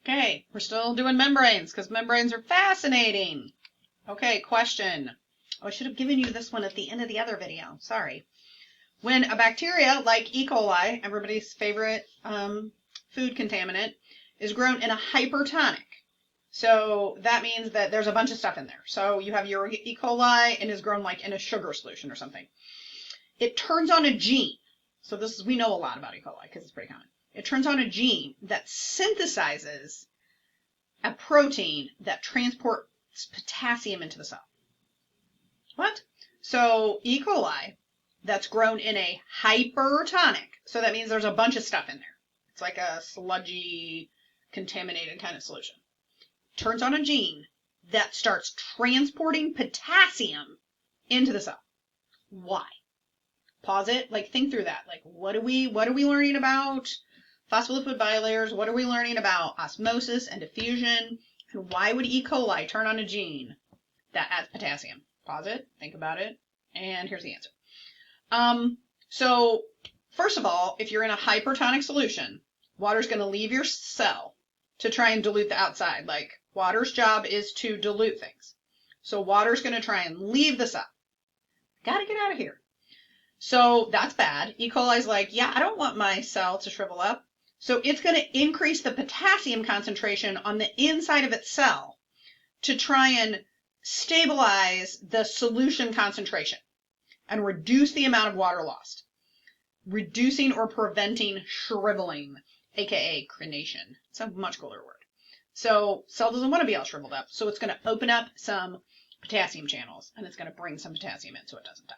Okay, we're still doing membranes because membranes are fascinating. Okay, question. Oh, I should have given you this one at the end of the other video. Sorry. When a bacteria like E. coli, everybody's favorite food contaminant, is grown in a hypertonic. So that means that there's a bunch of stuff in there. So you have your E. coli and is grown like in a sugar solution or something. It turns on a gene. So we know a lot about E. coli because it's pretty common. It turns on a gene that synthesizes a protein that transports potassium into the cell. What? So E. coli that's grown in a hypertonic. So that means there's a bunch of stuff in there. It's like a sludgy, contaminated kind of solution. Turns on a gene that starts transporting potassium into the cell. Why? Pause it. Like, think through that. Like, what are we learning about phospholipid bilayers? What are we learning about osmosis and diffusion? And why would E. coli turn on a gene that adds potassium? Pause it. Think about it. And here's the answer. So first of all, if you're in a hypertonic solution, water's going to leave your cell to try and dilute the outside. Like, water's job is to dilute things. So water's going to try and leave the cell. Gotta get out of here. So that's bad. E. coli's like, yeah, I don't want my cell to shrivel up. So it's going to increase the potassium concentration on the inside of its cell to try and stabilize the solution concentration and reduce the amount of water lost, reducing or preventing shriveling, aka crenation. It's a much cooler word. So cell doesn't want to be all shriveled up, so it's going to open up some potassium channels, and it's going to bring some potassium in so it doesn't die.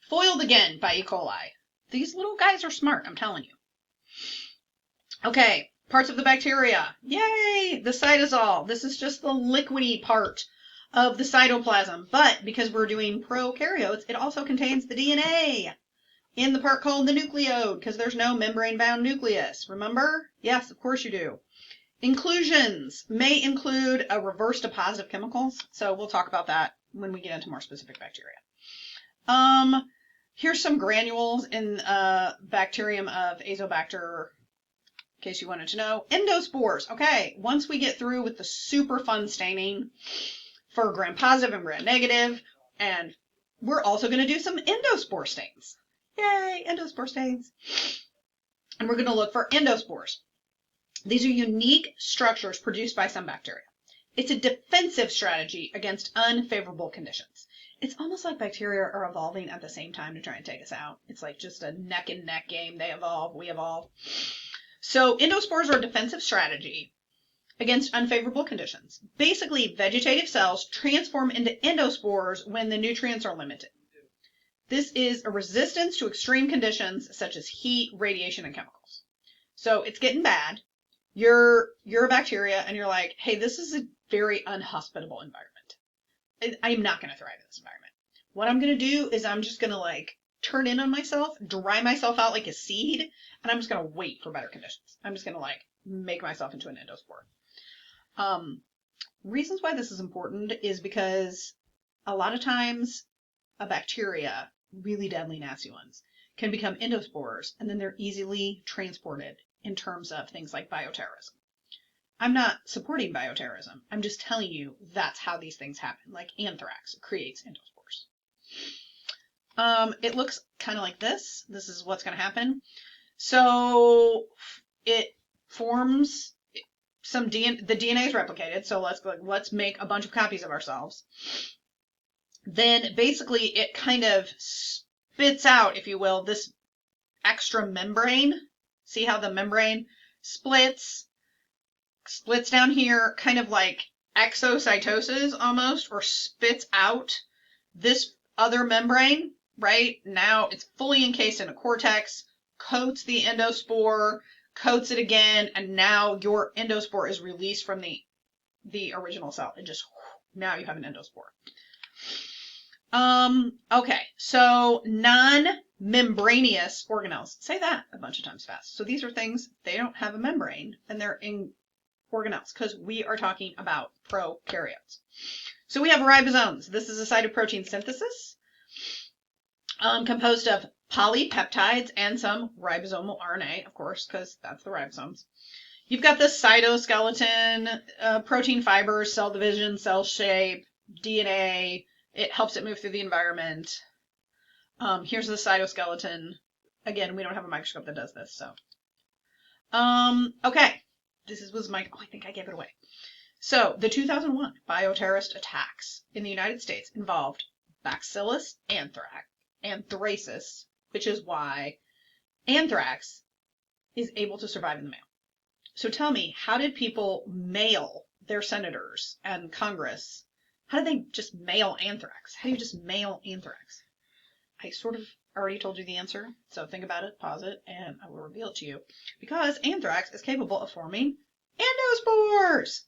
Foiled again by E. coli. These little guys are smart, I'm telling you. Okay, parts of the bacteria. Yay! The cytosol. This is just the liquidy part of the cytoplasm. But because we're doing prokaryotes, it also contains the DNA in the part called the nucleode, because there's no membrane-bound nucleus. Remember? Yes, of course you do. Inclusions may include a reverse deposit of chemicals. So we'll talk about that when we get into more specific bacteria. Here's some granules in bacterium of Azobacter, in case you wanted to know. Endospores. Okay, once we get through with the super fun staining for gram-positive and gram-negative, and we're also going to do some endospore stains. Yay, endospore stains. And we're going to look for endospores. These are unique structures produced by some bacteria. It's a defensive strategy against unfavorable conditions. It's almost like bacteria are evolving at the same time to try and take us out. It's like just a neck and neck game. They evolve, we evolve. So endospores are a defensive strategy against unfavorable conditions. Basically, vegetative cells transform into endospores when the nutrients are limited. This is a resistance to extreme conditions such as heat, radiation, and chemicals. So it's getting bad. You're a bacteria and you're like, hey, this is a very unhospitable environment. I'm not going to thrive in this environment. What I'm going to do is I'm just going to like turn in on myself, dry myself out like a seed, and I'm just going to wait for better conditions. I'm just going to like make myself into an endospore. Reasons why this is important is because a lot of times a bacteria, really deadly, nasty ones, can become endospores, and then they're easily transported in terms of things like bioterrorism. I'm not supporting bioterrorism. I'm just telling you that's how these things happen. Like anthrax creates endospores. It looks kind of like this. This is what's going to happen. So it forms some DNA. The DNA is replicated. So let's make a bunch of copies of ourselves. Then basically it kind of spits out, if you will, this extra membrane. See how the membrane splits down here, kind of like exocytosis almost, or spits out this other membrane, right? Now it's fully encased in a cortex, coats the endospore, coats it again, and now your endospore is released from the original cell. It just, now you have an endospore. Okay, so non-membranous organelles. Say that a bunch of times fast. So these are things, they don't have a membrane, and they're in organelles, because we are talking about prokaryotes. So we have ribosomes. This is a site of protein synthesis, composed of polypeptides and some ribosomal RNA, of course, because that's the ribosomes. You've got the cytoskeleton, protein fibers, cell division, cell shape, DNA. It helps it move through the environment. Here's the cytoskeleton. Again, we don't have a microscope that does this, so. Okay. Was my, I think I gave it away. So, the 2001 bioterrorist attacks in the United States involved Bacillus anthracis, which is why anthrax is able to survive in the mail. So tell me, how did people mail their senators and Congress? How did they just mail anthrax? How do you just mail anthrax? I sort of already told you the answer, so think about it, pause it, and I will reveal it to you. Because anthrax is capable of forming endospores.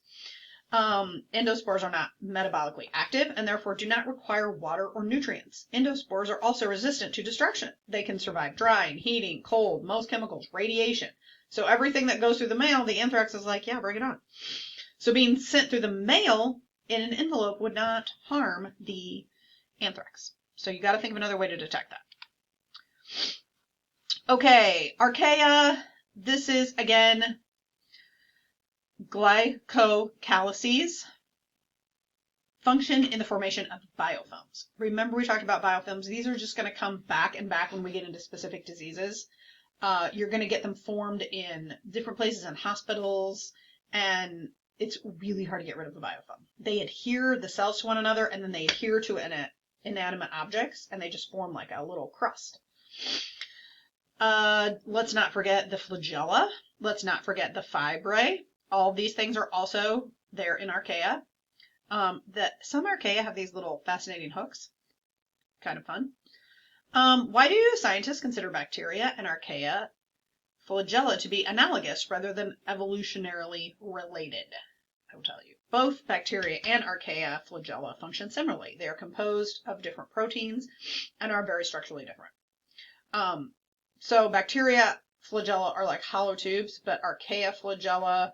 Endospores are not metabolically active and therefore do not require water or nutrients. Endospores are also resistant to destruction. They can survive drying, heating, cold, most chemicals, radiation. So everything that goes through the mail, the anthrax is like, yeah, bring it on. So being sent through the mail in an envelope would not harm the anthrax. So you got to think of another way to detect that. Okay, archaea. This is, again, glycocalyces function in the formation of biofilms. Remember we talked about biofilms? These are just going to come back and back when we get into specific diseases. You're going to get them formed in different places in hospitals, and it's really hard to get rid of a biofilm. They adhere the cells to one another, and then they adhere to inanimate objects, and they just form like a little crust. Let's not forget the flagella. Let's not forget the fibrae. All these things are also there in archaea. Some archaea have these little fascinating hooks. Kind of fun. Why do scientists consider bacteria and archaea flagella to be analogous rather than evolutionarily related? I will tell you. Both bacteria and archaea flagella function similarly. They are composed of different proteins and are very structurally different. So bacteria flagella are like hollow tubes, but archaea flagella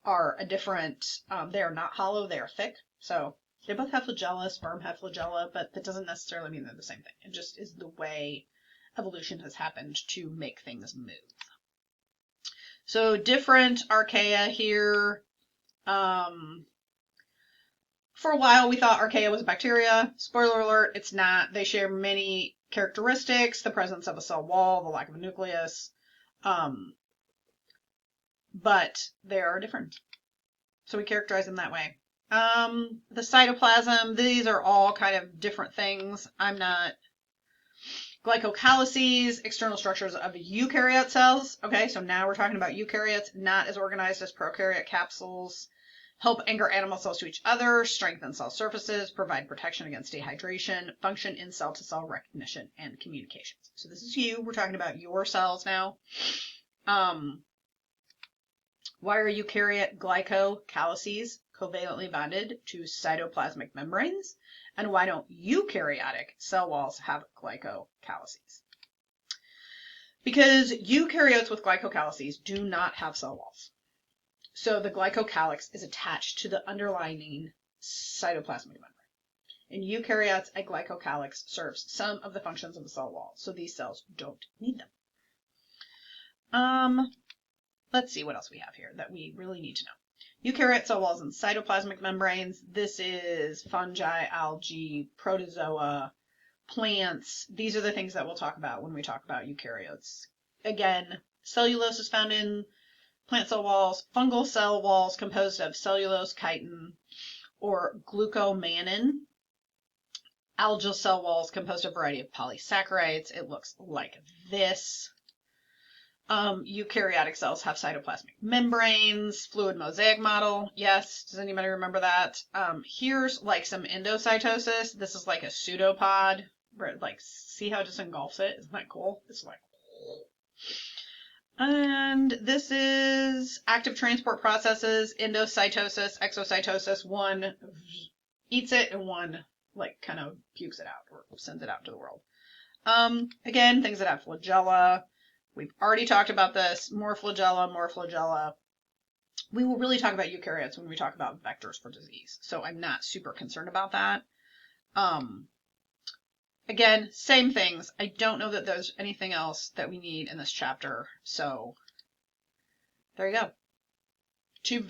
are a different, they are not hollow, they are thick. So they both have flagella, sperm have flagella, but that doesn't necessarily mean they're the same thing. It just is the way evolution has happened to make things move. So different archaea here. For a while we thought archaea was a bacteria. Spoiler alert, it's not. They share many characteristics, the presence of a cell wall, the lack of a nucleus, but they are different. So we characterize them that way. The cytoplasm, these are all kind of different things. I'm not. Glycocalyces, external structures of eukaryote cells. Okay, so now we're talking about eukaryotes, not as organized as prokaryote capsules. Help anchor animal cells to each other, strengthen cell surfaces, provide protection against dehydration, function in cell-to-cell recognition and communications. So this is you. We're talking about your cells now. Why are eukaryote glycocalyces covalently bonded to cytoplasmic membranes? And why don't eukaryotic cell walls have glycocalyces? Because eukaryotes with glycocalyces do not have cell walls. So the glycocalyx is attached to the underlying cytoplasmic membrane. In eukaryotes, a glycocalyx serves some of the functions of a cell wall, so these cells don't need them. Let's see what else we have here that we really need to know. Eukaryote cell walls and cytoplasmic membranes. This is fungi, algae, protozoa, plants. These are the things that we'll talk about when we talk about eukaryotes. Again, cellulose is found in plant cell walls, fungal cell walls composed of cellulose, chitin, or glucomannan. Algal cell walls composed of a variety of polysaccharides. It looks like this. Eukaryotic cells have cytoplasmic membranes, fluid mosaic model. Yes, does anybody remember that? Here's like some endocytosis. This is like a pseudopod. Like, see how it just engulfs it? Isn't that cool? It's like... And this is active transport processes, endocytosis, exocytosis. One eats it and one like kind of pukes it out or sends it out to the world. Again, things that have flagella. We've already talked about this. More flagella. We will really talk about eukaryotes when we talk about vectors for disease. So I'm not super concerned about that. Again, same things. I don't know that there's anything else that we need in this chapter. So there you go. two